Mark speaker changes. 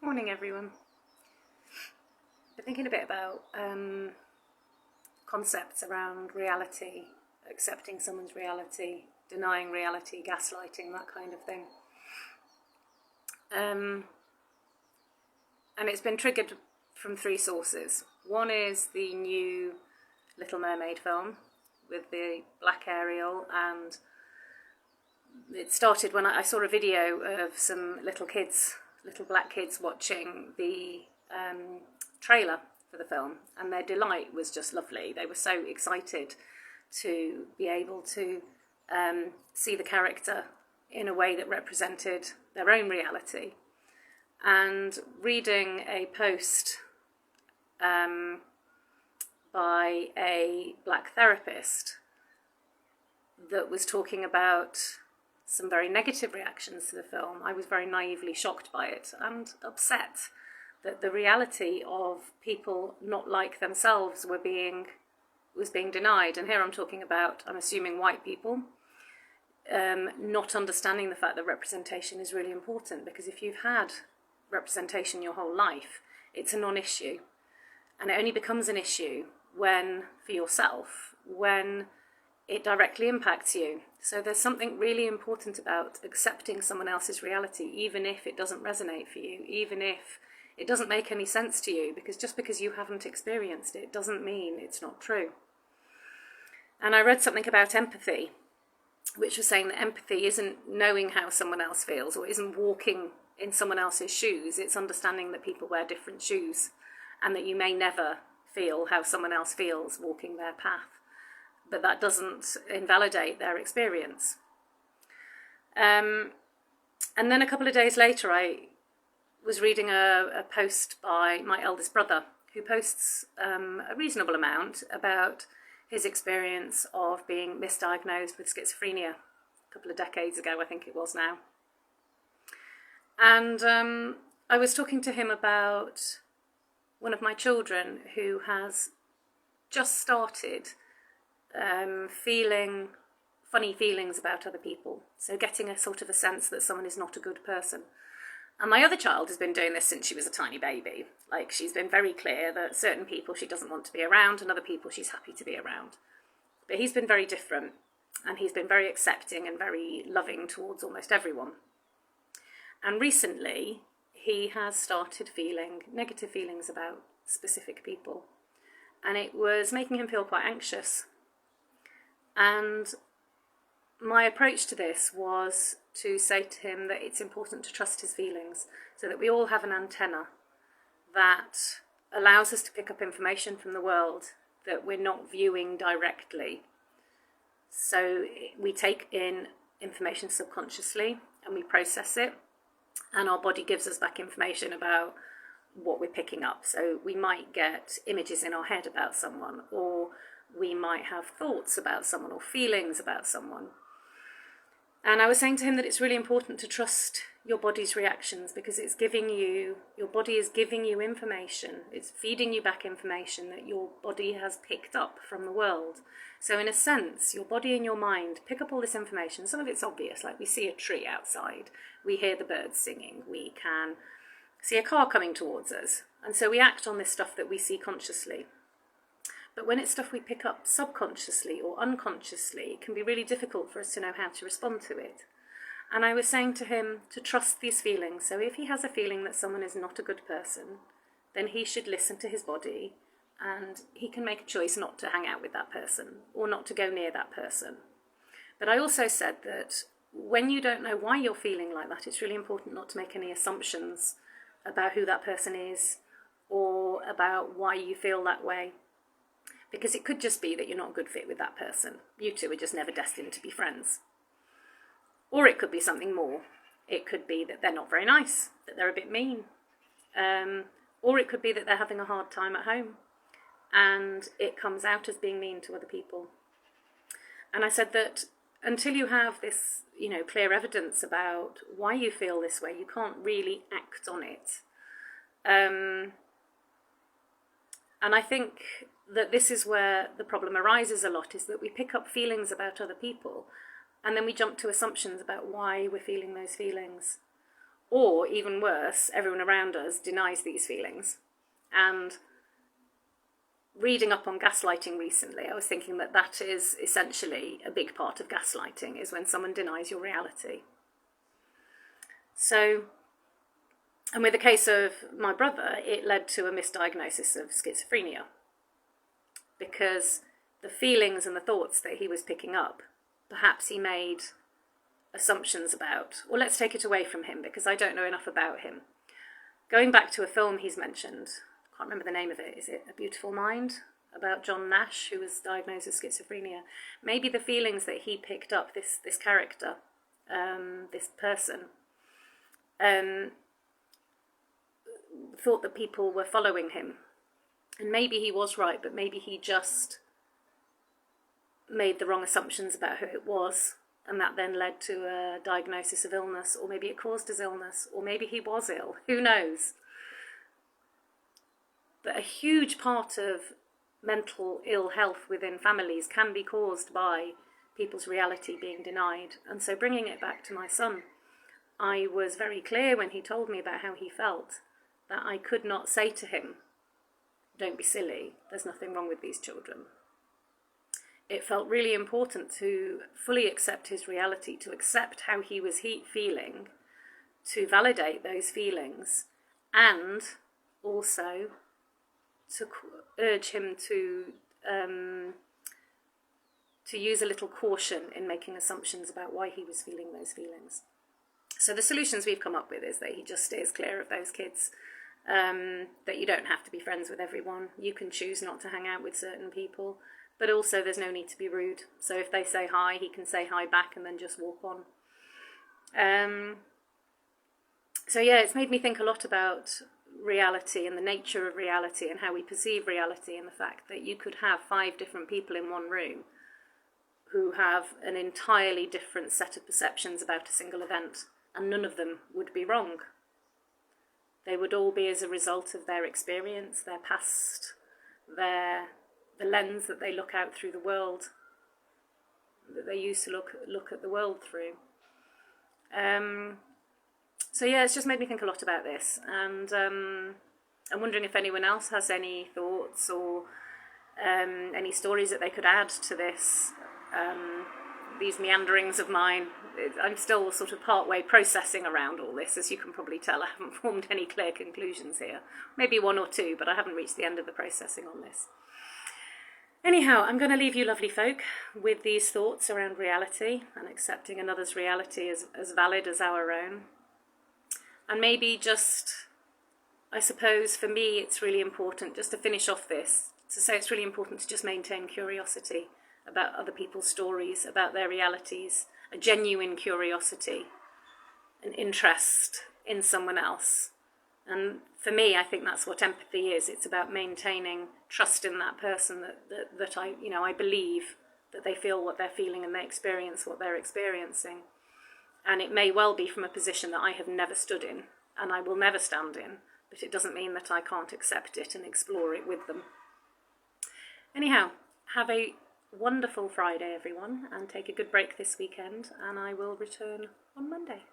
Speaker 1: Morning, everyone. Been thinking a bit about concepts around reality, accepting someone's reality, denying reality, gaslighting, that kind of thing. And it's been triggered from three sources. One is the new Little Mermaid film with the Black Ariel, and it started when I saw a video of some little black kids watching the trailer for the film, and their delight was just lovely. They were so excited to be able to see the character in a way that represented their own reality. And reading a post by a black therapist that was talking about some very negative reactions to the film, I was very naively shocked by it and upset that the reality of people not like themselves was being denied. And here I'm assuming white people, not understanding the fact that representation is really important, because if you've had representation your whole life, it's a non-issue. And it only becomes an issue for yourself, when it directly impacts you. So there's something really important about accepting someone else's reality, even if it doesn't resonate for you, even if it doesn't make any sense to you, because just because you haven't experienced it doesn't mean it's not true. And I read something about empathy, which was saying that empathy isn't knowing how someone else feels, or isn't walking in someone else's shoes. It's understanding that people wear different shoes, and that you may never feel how someone else feels walking their path, but that doesn't invalidate their experience. And then a couple of days later, I was reading a post by my eldest brother, who posts a reasonable amount about his experience of being misdiagnosed with schizophrenia a couple of decades ago, I think it was now. And I was talking to him about one of my children who has just started feeling funny feelings about other people, so getting a sort of a sense that someone is not a good person. And my other child has been doing this since she was a tiny baby. Like, she's been very clear that certain people she doesn't want to be around and other people she's happy to be around. But he's been very different, and he's been very accepting and very loving towards almost everyone. And recently he has started feeling negative feelings about specific people, and it was making him feel quite anxious. And my approach to this was to say to him that it's important to trust his feelings, so that we all have an antenna that allows us to pick up information from the world that we're not viewing directly. So we take in information subconsciously and we process it, and our body gives us back information about what we're picking up. So we might get images in our head about someone, or we might have thoughts about someone, or feelings about someone. And I was saying to him that it's really important to trust your body's reactions, because your body is giving you information. It's feeding you back information that your body has picked up from the world. So in a sense, your body and your mind pick up all this information. Some of it's obvious, like we see a tree outside, we hear the birds singing, we can see a car coming towards us. And so we act on this stuff that we see consciously. But when it's stuff we pick up subconsciously or unconsciously, it can be really difficult for us to know how to respond to it. And I was saying to him to trust these feelings. So if he has a feeling that someone is not a good person, then he should listen to his body, and he can make a choice not to hang out with that person or not to go near that person. But I also said that when you don't know why you're feeling like that, it's really important not to make any assumptions about who that person is or about why you feel that way. Because it could just be that you're not a good fit with that person. You two are just never destined to be friends. Or it could be something more. It could be that they're not very nice, that they're a bit mean. Or it could be that they're having a hard time at home, and it comes out as being mean to other people. And I said that until you have this, clear evidence about why you feel this way, you can't really act on it. And I think that this is where the problem arises a lot, is that we pick up feelings about other people and then we jump to assumptions about why we're feeling those feelings. Or, even worse, everyone around us denies these feelings. And reading up on gaslighting recently, I was thinking that that is essentially a big part of gaslighting, is when someone denies your reality. So, and with the case of my brother, it led to a misdiagnosis of schizophrenia, because the feelings and the thoughts that he was picking up, perhaps he made assumptions about. Well, let's take it away from him, because I don't know enough about him. Going back to a film he's mentioned, I can't remember the name of it. Is it A Beautiful Mind? About John Nash, who was diagnosed with schizophrenia. Maybe the feelings that he picked up, this character, this person, thought that people were following him. And maybe he was right, but maybe he just made the wrong assumptions about who it was, and that then led to a diagnosis of illness, or maybe it caused his illness, or maybe he was ill, who knows. But a huge part of mental ill health within families can be caused by people's reality being denied. And so bringing it back to my son, I was very clear when he told me about how he felt, that I could not say to him, don't be silly, there's nothing wrong with these children. It felt really important to fully accept his reality, to accept how he was feeling, to validate those feelings, and also to urge him to use a little caution in making assumptions about why he was feeling those feelings. So the solutions we've come up with is that he just stays clear of those kids, that you don't have to be friends with everyone. You can choose not to hang out with certain people, but also there's no need to be rude. So if they say hi, he can say hi back and then just walk on. So yeah, it's made me think a lot about reality and the nature of reality and how we perceive reality, and the fact that you could have 5 different people in one room who have an entirely different set of perceptions about a single event, and none of them would be wrong. They would all be as a result of their experience, their past, the lens that they look out through the world, that they used to look at the world through. So yeah, it's just made me think a lot about this, and I'm wondering if anyone else has any thoughts or any stories that they could add to this, these meanderings of mine. I'm still sort of partway processing around all this, as you can probably tell. I haven't formed any clear conclusions here. Maybe 1 or 2, but I haven't reached the end of the processing on this. Anyhow, I'm going to leave you lovely folk with these thoughts around reality and accepting another's reality as valid as our own. And maybe just, I suppose for me it's really important, just to finish off this, to say it's really important to just maintain curiosity about other people's stories, about their realities, a genuine curiosity, an interest in someone else. And for me, I think that's what empathy is. It's about maintaining trust in that person, that I believe that they feel what they're feeling and they experience what they're experiencing. And it may well be from a position that I have never stood in and I will never stand in, but it doesn't mean that I can't accept it and explore it with them. Anyhow, have a wonderful Friday, everyone, and take a good break this weekend, and I will return on Monday.